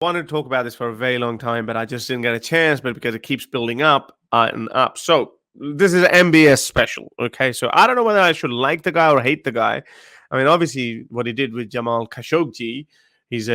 wanted to talk about this for a very long time, but I just didn't get a chance. But because it keeps building up and up, so this is an MBS special. Okay, so I don't know whether I should like the guy or hate the guy. I mean, obviously, what he did with Jamal Khashoggi, he's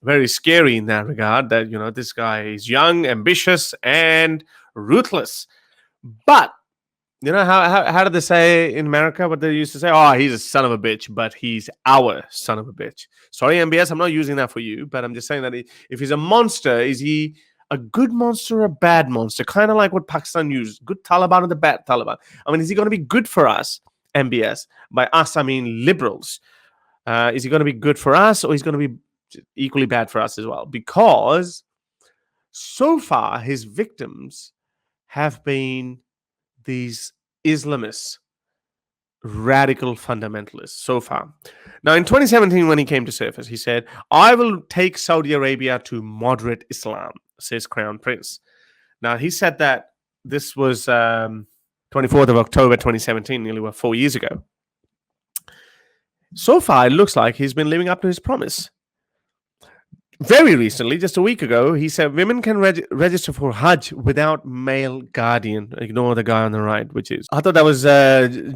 very scary in that regard. That this guy is young, ambitious, and ruthless. But how did they say in America what they used to say? Oh, he's a son of a bitch, but he's our son of a bitch. Sorry, MBS, I'm not using that for you, but I'm just saying that if he's a monster, is he a good monster or a bad monster? Kind of like what Pakistan used, good Taliban or the bad Taliban. I mean, is he going to be good for us, MBS? By us, I mean liberals. Is he going to be good for us, or he's going to be equally bad for us as well? Because so far, his victims have been these Islamists, radical fundamentalists so far. Now, in 2017, when he came to surface, he said, I will take Saudi Arabia to moderate Islam, says Crown Prince. Now, he said that this was 24th of October 2017, nearly 4 years ago. So far, it looks like he's been living up to his promise. Very recently, just a week ago, he said women can register for Hajj without male guardian. Ignore the guy on the right, which is... I thought that was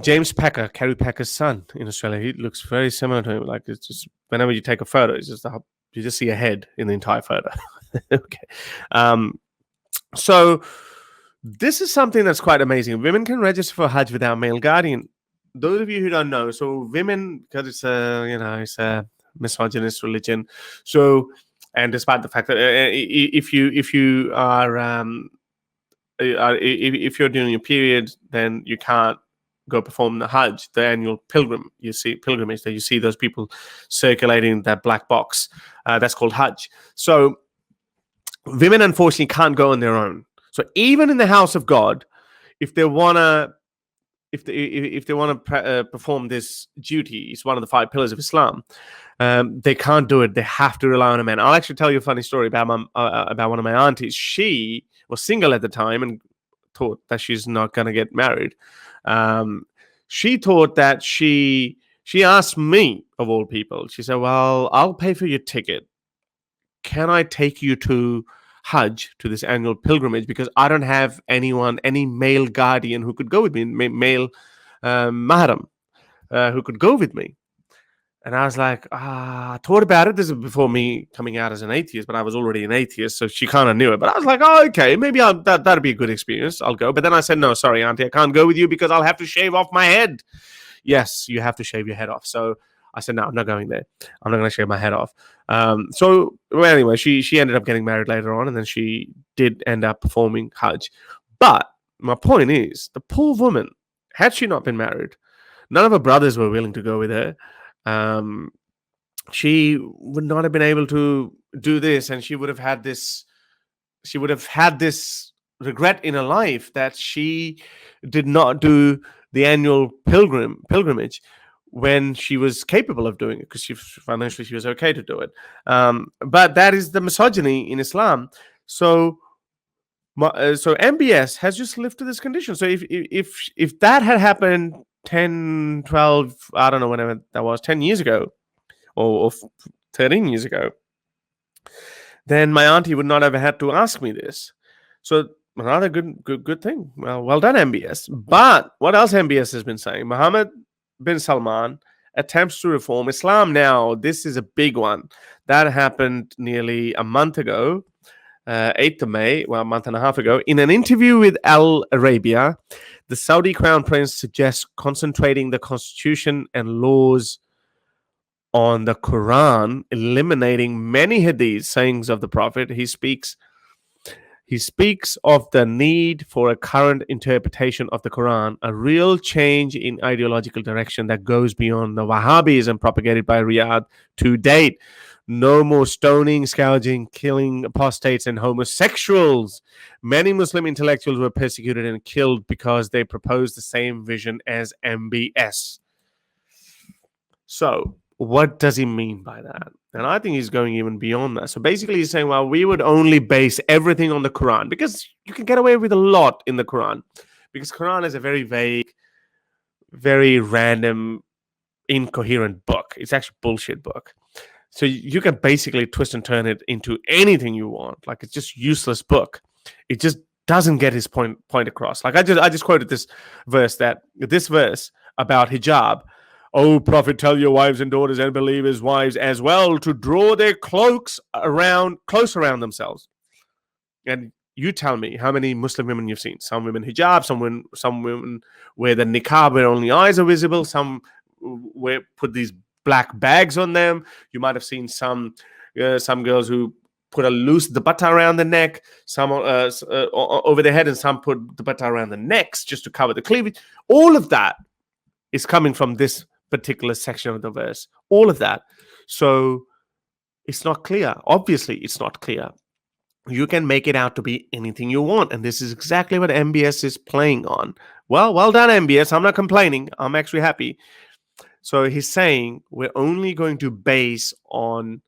James Packer, Carrie Packer's son in Australia. He looks very similar to him. Like, it's just, whenever you take a photo, it's just you just see a head in the entire photo. Okay. So this is something that's quite amazing. Women can register for Hajj without male guardian. Those of you who don't know, so women, because it's a misogynist religion. So... And despite the fact that if you're doing your period, then you can't go perform the Hajj, the annual pilgrimage that you see those people circulating that black box. That's called Hajj. So women, unfortunately, can't go on their own. So even in the house of God, if they wanna perform this duty, it's one of the 5 pillars of Islam. They can't do it. They have to rely on a man. I'll actually tell you a funny story about one of my aunties. She was single at the time and thought that she's not going to get married. She thought that she asked me, of all people, she said, well, I'll pay for your ticket. Can I take you to Hajj, to this annual pilgrimage, because I don't have any male guardian who could go with me, male mahram who could go with me. And I was like, I thought about it. This is before me coming out as an atheist, but I was already an atheist, so she kind of knew it. But I was like, oh, okay, maybe that'd be a good experience. I'll go. But then I said, no, sorry, auntie, I can't go with you because I'll have to shave off my head. Yes, you have to shave your head off. So I said, no, I'm not going there. I'm not going to shave my head off. Anyway, she ended up getting married later on, and then she did end up performing Hajj. But my point is, the poor woman, had she not been married, none of her brothers were willing to go with her. She would not have been able to do this, and she would have had this regret in her life that she did not do the annual pilgrimage when she was capable of doing it, because financially she was okay to do it. But that is the misogyny in Islam. So MBS has just lived to this condition. So if that had happened 10, 12, I don't know, whenever that was, 10 years ago or 13 years ago, then my auntie would not have had to ask me this. So another good thing. Well done, MBS. But what else MBS has been saying? Mohammed bin Salman attempts to reform Islam. Now, this is a big one. That happened nearly a month ago, 8th of May, a month and a half ago. In an interview with Al Arabiya, the Saudi Crown Prince suggests concentrating the constitution and laws on the Quran, eliminating many hadith sayings of the Prophet. He speaks of the need for a current interpretation of the Quran, a real change in ideological direction that goes beyond the Wahhabism propagated by Riyadh to date. No more stoning, scourging, killing apostates and homosexuals. Many Muslim intellectuals were persecuted and killed because they proposed the same vision as MBS. So, what does he mean by that? And I think he's going even beyond that. So basically he's saying, well, we would only base everything on the Quran, because you can get away with a lot in the Quran, because Quran is a very vague, very random, incoherent book. It's actually a bullshit book. So you can basically twist and turn it into anything you want. Like, it's just useless book. It just doesn't get his point across. Like, I just quoted this verse about hijab. Oh, Prophet, tell your wives and daughters and believers' wives as well to draw their cloaks close around themselves. And you tell me how many Muslim women you've seen. Some women hijab, some women wear the niqab where only eyes are visible. Some put these black bags on them. You might have seen some girls who put a loose dupatta around the neck, some over their head, and some put dupatta around the necks just to cover the cleavage. All of that is coming from this particular section of the verse. All of that. So it's not clear. Obviously, it's not clear. You can make it out to be anything you want. And this is exactly what MBS is playing on. Well done, MBS. I'm not complaining. I'm actually happy. So he's saying we're only going to base on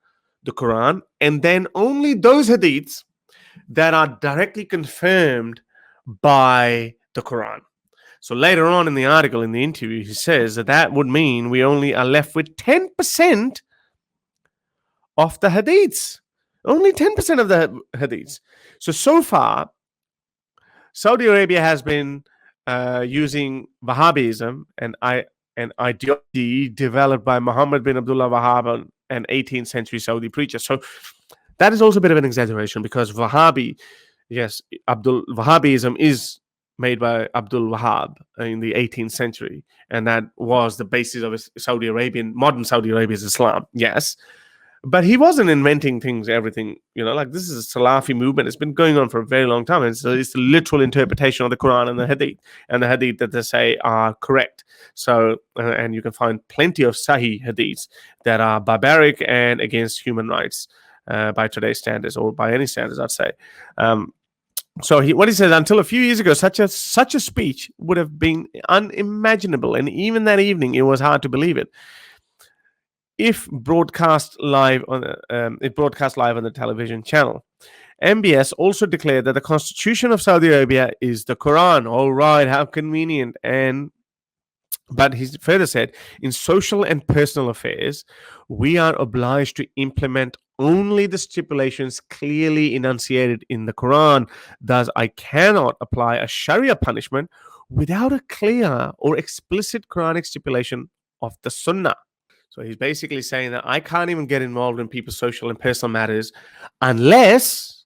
the Quran, and then only those hadiths that are directly confirmed by the Quran. So later on in the article, in the interview, he says that would mean we only are left with 10% of the hadiths. Only 10% of the hadiths. So far, Saudi Arabia has been using Wahhabism and an ideology developed by Muhammad bin Abdullah Wahhab, an 18th century Saudi preacher. So that is also a bit of an exaggeration, because Wahhabism is made by Abdul Wahhab in the 18th century, and that was the basis of modern Saudi Arabia's Islam. Yes, but he wasn't inventing everything. Like, this is a Salafi movement. It's been going on for a very long time. It's the literal interpretation of the Quran and the Hadith that they say are correct. So, and you can find plenty of Sahih Hadiths that are barbaric and against human rights by today's standards, or by any standards, I'd say. So what he says, until a few years ago, such a speech would have been unimaginable, and even that evening, it was hard to believe it. If broadcast live on the television channel. MBS also declared that the Constitution of Saudi Arabia is the Quran. All right, how convenient. But he further said, in social and personal affairs, we are obliged to implement only the stipulations clearly enunciated in the Quran. Thus, I cannot apply a Sharia punishment without a clear or explicit Quranic stipulation of the Sunnah. So he's basically saying that I can't even get involved in people's social and personal matters unless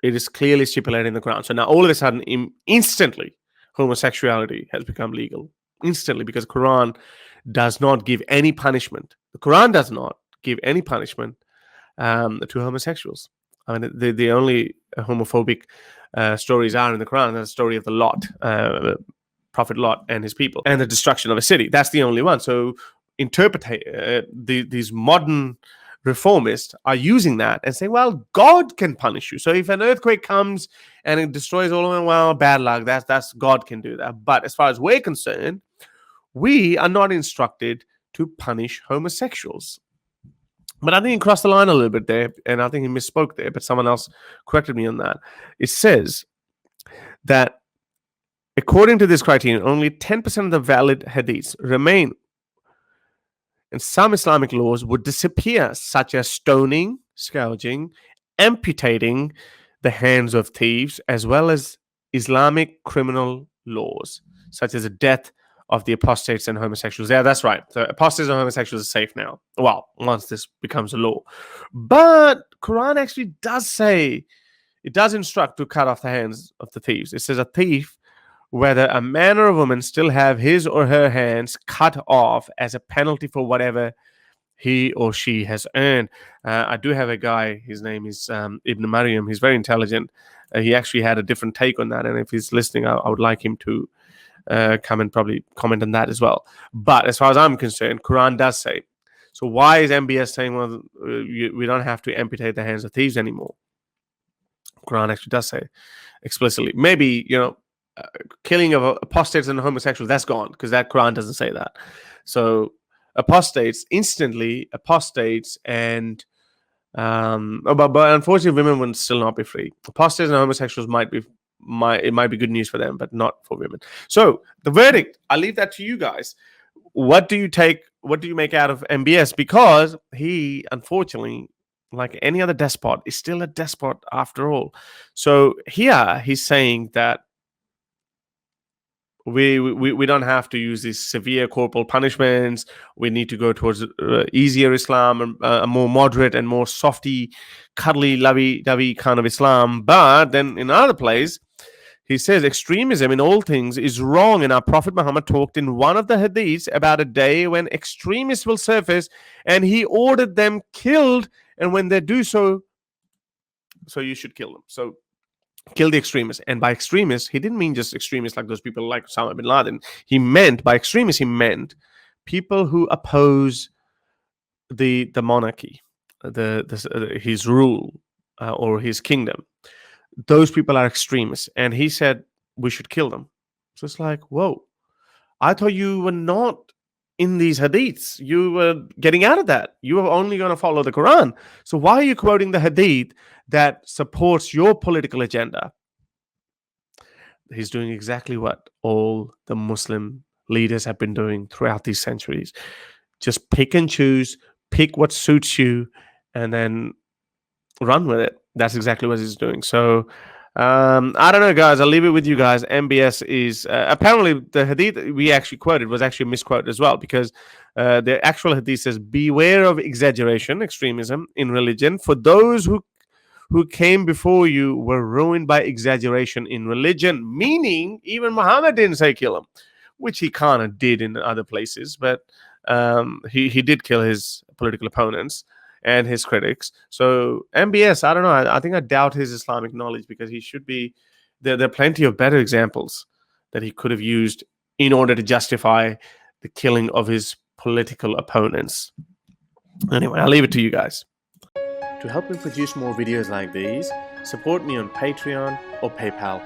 it is clearly stipulated in the Quran. So now all of a sudden, instantly, homosexuality has become legal. Instantly, because the Quran does not give any punishment. The Quran does not give any punishment to homosexuals. I mean, the only homophobic stories are in the Quran. The story of the Lot, Prophet Lot and his people, and the destruction of a city. That's the only one. So these modern reformists are using that and saying, well, God can punish you. So if an earthquake comes and it destroys all of them, well, bad luck. That's God can do that. But as far as we're concerned, we are not instructed to punish homosexuals. But I think he crossed the line a little bit there, and I think he misspoke there, but someone else corrected me on that. It says that according to this criterion, only 10% of the valid hadiths remain, and some Islamic laws would disappear, such as stoning, scourging, amputating the hands of thieves, as well as Islamic criminal laws, such as the death of the apostates and homosexuals. Yeah, that's right. So apostates and homosexuals are safe now. Well, once this becomes a law. But Quran actually does say, it does instruct to cut off the hands of the thieves. It says a thief, whether a man or a woman, still have his or her hands cut off as a penalty for whatever he or she has earned. I do have a guy, his name is Ibn Maryam. He's very intelligent. He actually had a different take on that. And if he's listening, I would like him to come and probably comment on that as well. But as far as I'm concerned, Quran does say. So why is MBS saying, well, we don't have to amputate the hands of thieves anymore? Quran actually does say explicitly. Maybe, killing of apostates and homosexuals, that's gone, because that Quran doesn't say that. So apostates, and but unfortunately, women would still not be free. Apostates and homosexuals might be good news for them, but not for women. So the verdict, I'll leave that to you guys. What do you take what do you make out of MBS? Because he, unfortunately, like any other despot, is still a despot after all. So here he's saying that we don't have to use these severe corporal punishments. We need to go towards easier Islam, and a more moderate and more softy, cuddly, lovey-dovey kind of Islam. But then in another place, he says extremism in all things is wrong, and our Prophet Muhammad talked in one of the hadiths about a day when extremists will surface, and he ordered them killed. And when they do so, you should kill them. So kill the extremists. And by extremists, he didn't mean just extremists like those people like Osama bin Laden. By extremists, he meant people who oppose the monarchy, his rule, or his kingdom. Those people are extremists. And he said we should kill them. So it's like, whoa, I thought you were not in these hadiths. You were getting out of that. You were only going to follow the Quran. So why are you quoting the hadith that supports your political agenda? He's doing exactly what all the Muslim leaders have been doing throughout these centuries. Just pick and choose, pick what suits you, and then run with it. That's exactly what he's doing. So I don't know, guys. I'll leave it with you guys. MBS is apparently the hadith we actually quoted was actually a misquote as well, because the actual hadith says, beware of exaggeration, extremism in religion, for those who came before you were ruined by exaggeration in religion. Meaning even Muhammad didn't say kill him, which he kind of did in other places, but he did kill his political opponents and his critics. So MBS, I don't know. I think I doubt his Islamic knowledge, because he should be. There are plenty of better examples that he could have used in order to justify the killing of his political opponents. Anyway, I'll leave it to you guys. To help me produce more videos like these, support me on Patreon or PayPal.